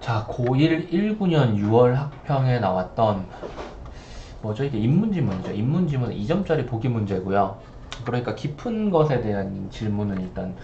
자, 고1 19년 6월 학평에 나왔던 뭐죠? 이게 인문지문이죠. 인문지문은 2점짜리 보기 문제고요. 그러니까 깊은 것에 대한 질문은 일단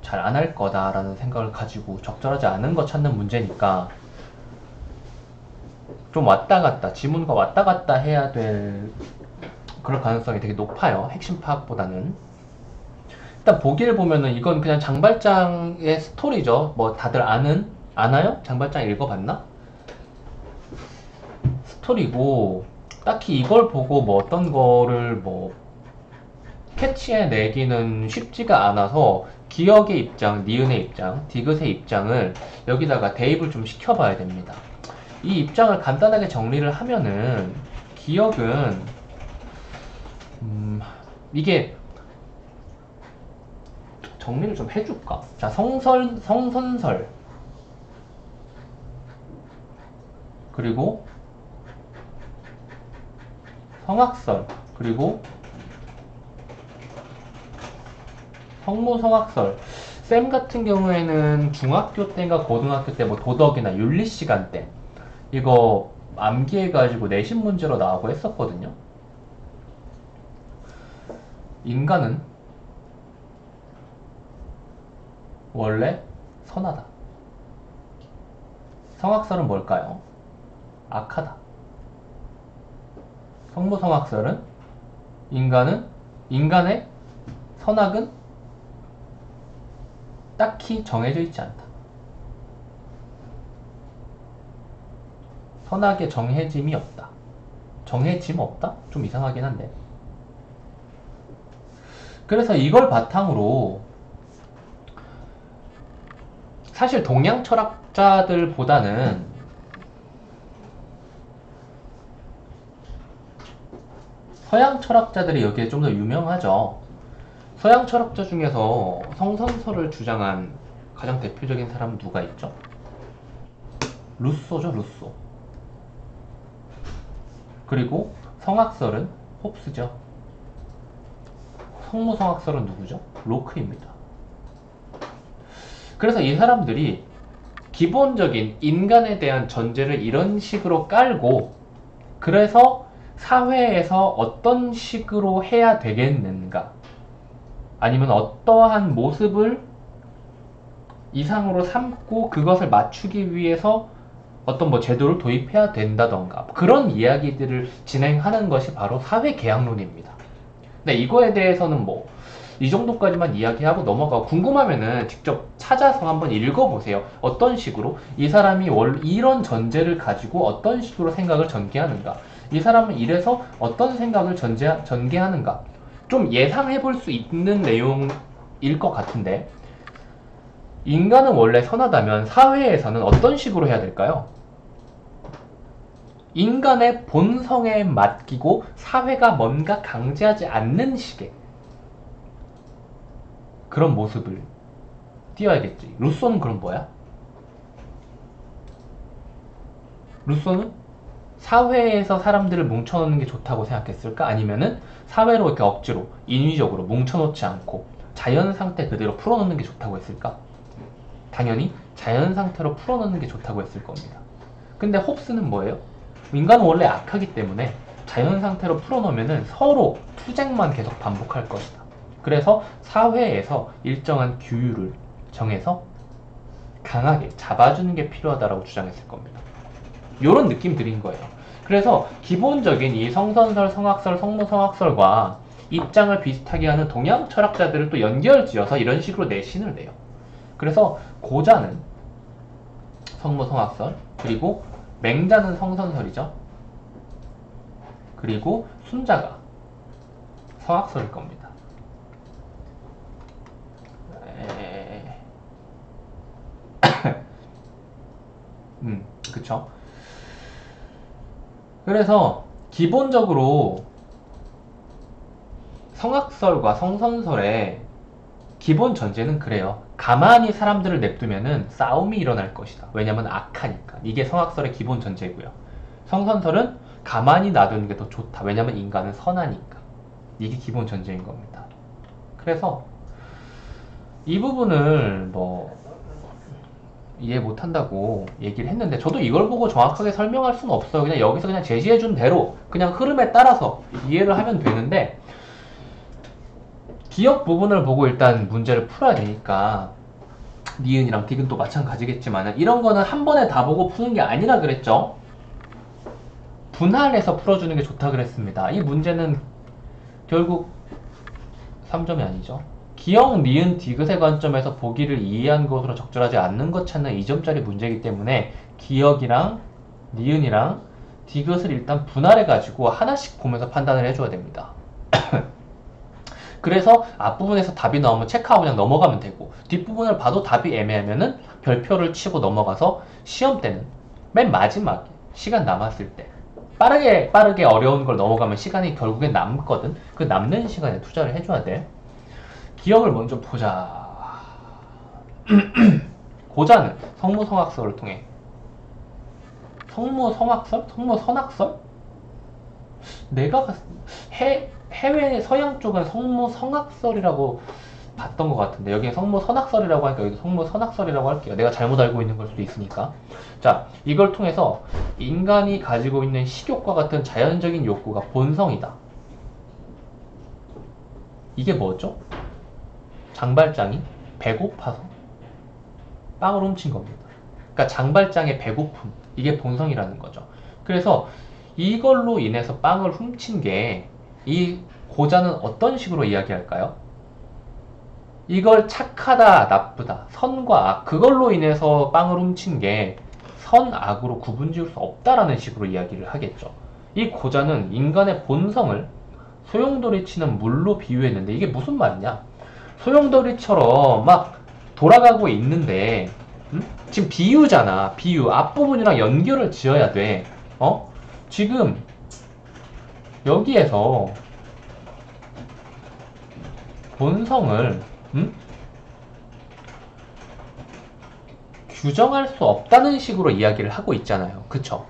잘 안 할 거다라는 생각을 가지고 적절하지 않은 거 찾는 문제니까 좀 왔다 갔다, 지문과 왔다 갔다 해야 될 그럴 가능성이 되게 높아요. 핵심 파악보다는. 일단 보기를 보면은 이건 그냥 장발장의 스토리죠. 뭐 다들 아나요? 장발장 읽어봤나? 스토리고 딱히 이걸 보고 뭐 어떤 거를 뭐 캐치해내기는 쉽지가 않아서 기억의 입장, 니은의 입장, 디귿의 입장을 여기다가 대입을 좀 시켜봐야 됩니다. 이 입장을 간단하게 정리를 하면은 기억은 이게 정리를 좀 해줄까? 자, 성선설 그리고 성악설 그리고 성모성악설. 쌤 같은 경우에는 중학교 때인가 고등학교 때 뭐 도덕이나 윤리 시간 때 이거 암기해가지고 내신 문제로 나오고 했었거든요. 인간은 원래 선하다. 성악설은 뭘까요? 악하다. 성모성악설은 인간의 선악은 딱히 정해져 있지 않다. 선악의 정해짐이 없다. 정해짐 없다? 좀 이상하긴 한데. 그래서 이걸 바탕으로 사실 동양 철학자들보다는 서양 철학자들이 여기에 좀 더 유명하죠. 서양 철학자 중에서 성선설을 주장한 가장 대표적인 사람은 누가 있죠? 루소죠, 루소. 그리고 성악설은 홉스죠. 성모성악설은 누구죠? 로크입니다. 그래서 이 사람들이 기본적인 인간에 대한 전제를 이런 식으로 깔고 그래서 사회에서 어떤 식으로 해야 되겠는가 아니면 어떠한 모습을 이상으로 삼고 그것을 맞추기 위해서 어떤 뭐 제도를 도입해야 된다던가 그런 이야기들을 진행하는 것이 바로 사회계약론입니다. 근데 이거에 대해서는 뭐 이 정도까지만 이야기하고 넘어가고 궁금하면은 직접 찾아서 한번 읽어보세요. 어떤 식으로 이 사람이 이런 전제를 가지고 어떤 식으로 생각을 전개하는가 이 사람은 이래서 어떤 생각을 전개하는가 좀 예상해 볼 수 있는 내용일 것 같은데 인간은 원래 선하다면 사회에서는 어떤 식으로 해야 될까요? 인간의 본성에 맡기고 사회가 뭔가 강제하지 않는 식의 그런 모습을 띄워야겠지. 루소는 그럼 뭐야? 루소는 사회에서 사람들을 뭉쳐놓는 게 좋다고 생각했을까? 아니면은 사회로 이렇게 억지로 인위적으로 뭉쳐놓지 않고 자연 상태 그대로 풀어놓는 게 좋다고 했을까? 당연히 자연 상태로 풀어놓는 게 좋다고 했을 겁니다. 근데 홉스는 뭐예요? 인간은 원래 악하기 때문에 자연 상태로 풀어놓으면 서로 투쟁만 계속 반복할 것이다. 그래서 사회에서 일정한 규율을 정해서 강하게 잡아주는 게 필요하다고 주장했을 겁니다. 이런 느낌 드린 거예요. 그래서 기본적인 이 성선설, 성악설, 성모성악설과 입장을 비슷하게 하는 동양 철학자들을 또 연결지어서 이런 식으로 내신을 내요. 그래서 고자는 성모성악설, 그리고 맹자는 성선설이죠. 그리고 순자가 성악설일 겁니다. 그쵸. 그래서 기본적으로 성악설과 성선설의 기본 전제는 그래요. 가만히 사람들을 냅두면은 싸움이 일어날 것이다. 왜냐면 악하니까. 이게 성악설의 기본 전제고요. 성선설은 가만히 놔두는 게 더 좋다. 왜냐면 인간은 선하니까. 이게 기본 전제인 겁니다. 그래서 이 부분을 뭐 이해 못한다고 얘기를 했는데 저도 이걸 보고 정확하게 설명할 수는 없어요. 그냥 여기서 그냥 제시해준 대로 그냥 흐름에 따라서 이해를 하면 되는데 기억 부분을 보고 일단 문제를 풀어야 되니까 니은이랑 디귿도 마찬가지겠지만 이런 거는 한 번에 다 보고 푸는 게 아니라 그랬죠. 분할해서 풀어주는 게 좋다 그랬습니다. 이 문제는 결국 3점이 아니죠. 기억, 니은, 디귿의 관점에서 보기를 이해한 것으로 적절하지 않는 것 찾는 2점짜리 문제이기 때문에 기억이랑 니은이랑 디귿을 일단 분할해가지고 하나씩 보면서 판단을 해줘야 됩니다. 그래서 앞부분에서 답이 나오면 체크하고 그냥 넘어가면 되고 뒷부분을 봐도 답이 애매하면은 별표를 치고 넘어가서 시험 때는 맨 마지막에 시간 남았을 때 빠르게 어려운 걸 넘어가면 시간이 결국엔 남거든. 그 남는 시간에 투자를 해줘야 돼. 기억을 먼저 보자. 고자는 성무성악설을 통해 성무성악설? 성무선악설? 내가 해외 서양 쪽은 성무성악설이라고 봤던 것 같은데 여기는 성무선악설이라고 하니까 여기도 성무선악설이라고 할게요. 내가 잘못 알고 있는 걸 수도 있으니까. 자, 이걸 통해서 인간이 가지고 있는 식욕과 같은 자연적인 욕구가 본성이다. 이게 뭐죠? 장발장이 배고파서 빵을 훔친 겁니다. 그러니까 장발장의 배고픔, 이게 본성이라는 거죠. 그래서 이걸로 인해서 빵을 훔친 게 이 고자는 어떤 식으로 이야기할까요? 이걸 착하다, 나쁘다, 선과 악, 그걸로 인해서 빵을 훔친 게 선, 악으로 구분 지을 수 없다라는 식으로 이야기를 하겠죠. 이 고자는 인간의 본성을 소용돌이 치는 물로 비유했는데 이게 무슨 말이냐? 소용돌이처럼 막 돌아가고 있는데 지금 비유잖아. 비유. 앞부분이랑 연결을 지어야 돼. 지금 여기에서 본성을 규정할 수 없다는 식으로 이야기를 하고 있잖아요. 그쵸?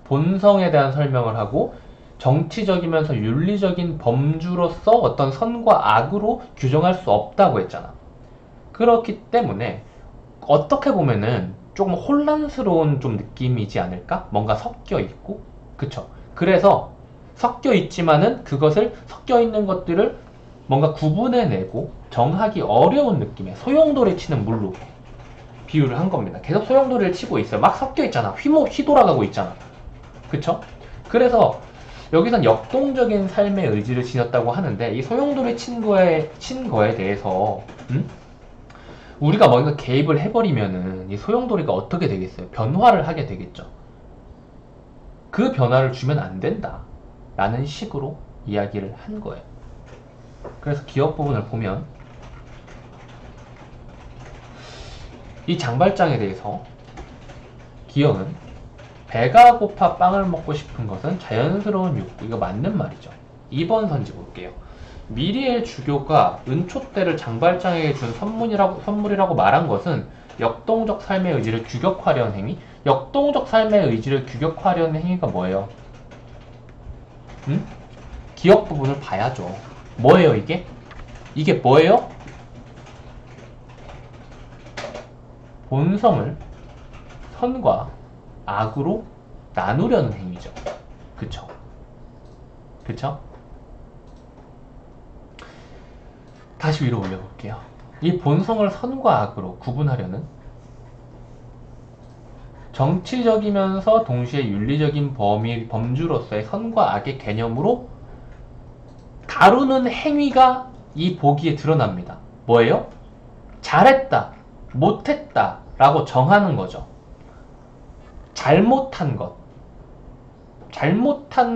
본성에 대한 설명을 하고 정치적이면서 윤리적인 범주로서 어떤 선과 악으로 규정할 수 없다고 했잖아. 그렇기 때문에 어떻게 보면은 조금 혼란스러운 좀 느낌이지 않을까? 뭔가 섞여 있고, 그쵸? 그래서 섞여 있지만은 그것을 섞여 있는 것들을 뭔가 구분해내고 정하기 어려운 느낌의 소용돌이 치는 물로 비유를 한 겁니다. 계속 소용돌이를 치고 있어요. 막 섞여 있잖아. 휘돌아가고 있잖아. 그쵸? 그래서 여기선 역동적인 삶의 의지를 지녔다고 하는데 이 소용돌이 친 거에 대해서 우리가 뭔가 개입을 해버리면은 이 소용돌이가 어떻게 되겠어요? 변화를 하게 되겠죠. 그 변화를 주면 안 된다 라는 식으로 이야기를 한 거예요. 그래서 기억 부분을 보면 이 장발장에 대해서 기억은 배가 고파 빵을 먹고 싶은 것은 자연스러운 욕구. 이거 맞는 말이죠. 2번 선지 볼게요. 미리엘 주교가 은촛대를 장발장에게 준 선물이라고 말한 것은 역동적 삶의 의지를 규격화하려는 행위? 역동적 삶의 의지를 규격화하려는 행위가 뭐예요? 기억 부분을 봐야죠. 뭐예요 이게? 이게 뭐예요? 본성을 선과 악으로 나누려는 행위죠. 그쵸? 그쵸? 다시 위로 올려볼게요. 이 본성을 선과 악으로 구분하려는 정치적이면서 동시에 윤리적인 범주로서의 선과 악의 개념으로 다루는 행위가 이 보기에 드러납니다. 뭐예요? 잘했다, 못했다 라고 정하는 거죠. 잘못한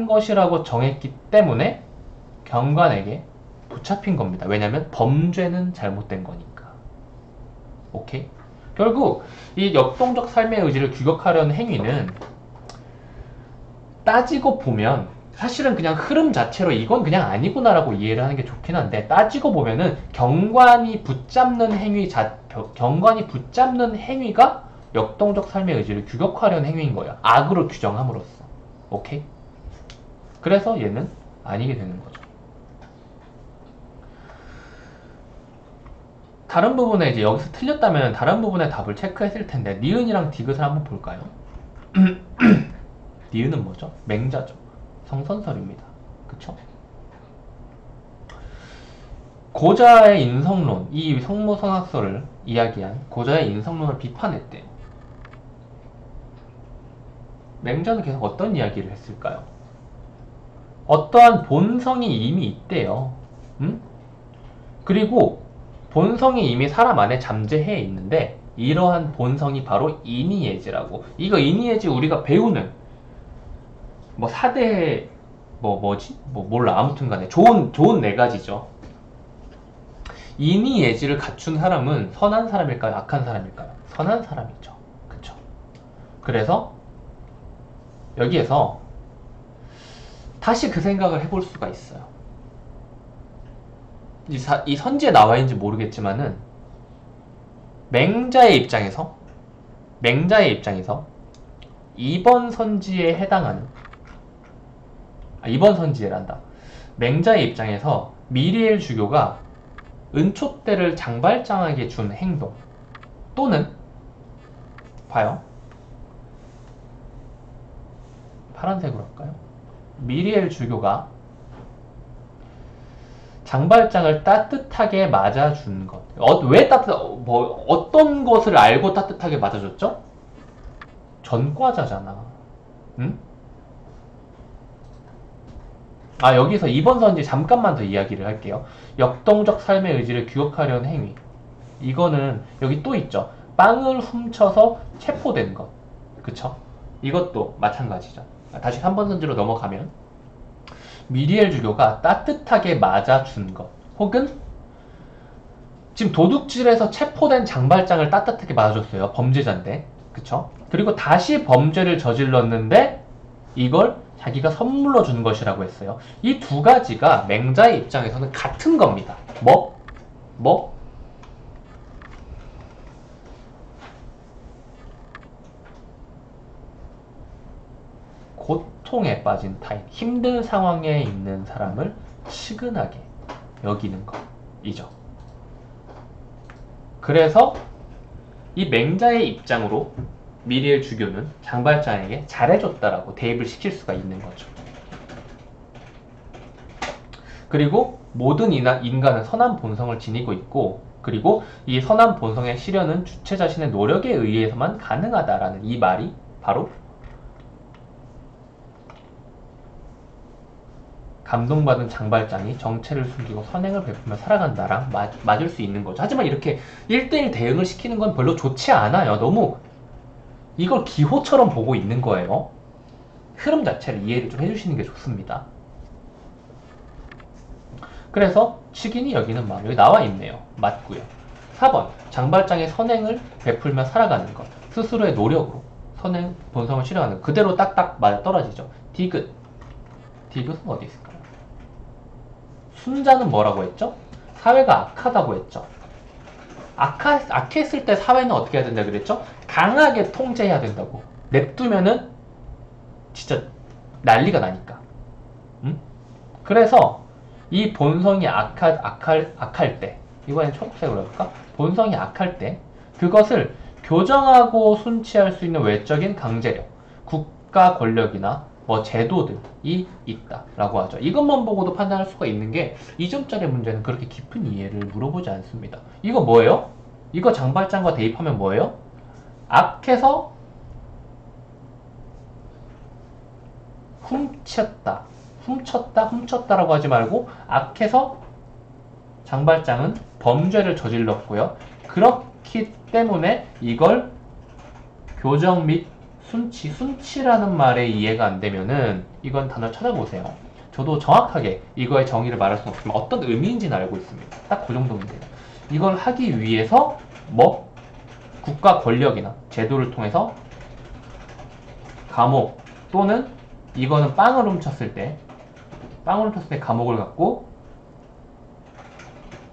것이라고 정했기 때문에 경관에게 붙잡힌 겁니다. 왜냐면 범죄는 잘못된 거니까. 오케이? 결국 이 역동적 삶의 의지를 규격하려는 행위는 따지고 보면 사실은 그냥 흐름 자체로 이건 그냥 아니구나라고 이해를 하는 게 좋긴 한데 따지고 보면은 경관이 붙잡는 행위가 역동적 삶의 의지를 규격화하려는 행위인 거야. 악으로 규정함으로써. 오케이? 그래서 얘는 아니게 되는 거죠. 다른 부분에 이제 여기서 틀렸다면 다른 부분의 답을 체크했을 텐데 니은이랑 디귿을 한번 볼까요? 니은은 뭐죠? 맹자죠. 성선설입니다. 그쵸? 고자의 인성론, 이 성모성학설을 이야기한 고자의 인성론을 비판했대요. 맹자는 계속 어떤 이야기를 했을까요? 어떠한 본성이 이미 있대요. 그리고 본성이 이미 사람 안에 잠재해 있는데 이러한 본성이 바로 이니예지라고. 이거 이니예지 우리가 배우는 뭐 4대 뭐지? 몰라. 아무튼 간에 좋은 네 가지죠. 이니예지를 갖춘 사람은 선한 사람일까요? 악한 사람일까요? 선한 사람이죠. 그쵸? 그래서 여기에서 다시 그 생각을 해볼 수가 있어요. 이 선지에 나와 있는지 모르겠지만은 맹자의 입장에서 2번 선지에 해당하는 2번 선지에란다. 맹자의 입장에서 미리엘 주교가 은촉대를 장발장에게 준 행동 또는 봐요. 파란색으로 할까요? 미리엘 주교가 장발장을 따뜻하게 맞아준 것. 왜 어떤 것을 알고 따뜻하게 맞아줬죠? 전과자잖아. 응? 여기서 2번 선지 잠깐만 더 이야기를 할게요. 역동적 삶의 의지를 규격하려는 행위. 이거는 여기 또 있죠. 빵을 훔쳐서 체포된 것. 그쵸? 이것도 마찬가지죠. 다시 3번 선지로 넘어가면 미리엘 주교가 따뜻하게 맞아준 것 혹은 지금 도둑질에서 체포된 장발장을 따뜻하게 맞아줬어요. 범죄자인데. 그쵸? 그리고 다시 범죄를 저질렀는데 이걸 자기가 선물로 준 것이라고 했어요. 이 두 가지가 맹자의 입장에서는 같은 겁니다. 뭐? 고통에 빠진 타인, 힘든 상황에 있는 사람을 측은하게 여기는 것이죠. 그래서 이 맹자의 입장으로 미리엘 주교는 장발장에게 잘해줬다라고 대입을 시킬 수가 있는 거죠. 그리고 모든 인간은 선한 본성을 지니고 있고 그리고 이 선한 본성의 실현은 주체 자신의 노력에 의해서만 가능하다라는 이 말이 바로 감동받은 장발장이 정체를 숨기고 선행을 베풀며 살아간다랑 맞을 수 있는 거죠. 하지만 이렇게 1대1 대응을 시키는 건 별로 좋지 않아요. 너무 이걸 기호처럼 보고 있는 거예요. 흐름 자체를 이해를 좀 해주시는 게 좋습니다. 그래서 측인이 여기는 마음, 여기 나와 있네요. 맞고요. 4번 장발장의 선행을 베풀며 살아가는 것, 스스로의 노력으로 선행 본성을 실현하는 그대로 딱딱 맞아 떨어지죠. 디귿은 어디 있을까요? 순자는 뭐라고 했죠? 사회가 악하다고 했죠. 악했을 때 사회는 어떻게 해야 된다 그랬죠? 강하게 통제해야 된다고. 냅두면은 진짜 난리가 나니까. 그래서 이 본성이 악할 때, 이번엔 초록색으로 해볼까? 본성이 악할 때 그것을 교정하고 순치할 수 있는 외적인 강제력, 국가 권력이나 제도들이 있다라고 하죠. 이것만 보고도 판단할 수가 있는 게 2점짜리 문제는 그렇게 깊은 이해를 물어보지 않습니다. 이거 뭐예요? 이거 장발장과 대입하면 뭐예요? 악해서 훔쳤다라고 하지 말고 악해서 장발장은 범죄를 저질렀고요. 그렇기 때문에 이걸 교정 및 순치라는 말에 이해가 안 되면은 이건 단어를 찾아보세요. 저도 정확하게 이거의 정의를 말할 수는 없지만 어떤 의미인지는 알고 있습니다. 딱 그 정도면 돼요. 이걸 하기 위해서 국가 권력이나 제도를 통해서 감옥 또는 이거는 빵을 훔쳤을 때 감옥을 갔고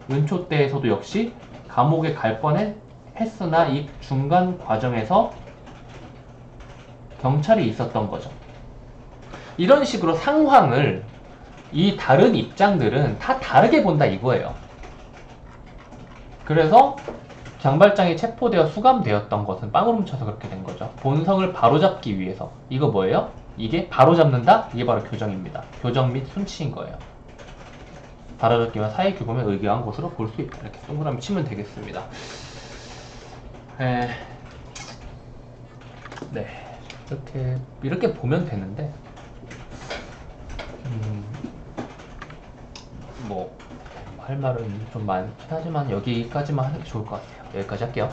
은초대에서도 역시 감옥에 갈 뻔했으나 이 중간 과정에서 경찰이 있었던 거죠. 이런 식으로 상황을 이 다른 입장들은 다 다르게 본다 이거예요. 그래서 장발장이 체포되어 수감되었던 것은 빵으로 훔쳐서 그렇게 된 거죠. 본성을 바로잡기 위해서. 이거 뭐예요? 이게 바로잡는다? 이게 바로 교정입니다. 교정 및 순치인 거예요. 바로잡기와 사회 규범에 의거한 것으로 볼 수 있다. 이렇게 동그라미 치면 되겠습니다. 네, 이렇게 보면 되는데, 뭐 할 말은 좀 많긴 하지만 여기까지만 하는 게 좋을 것 같아요. 여기까지 할게요.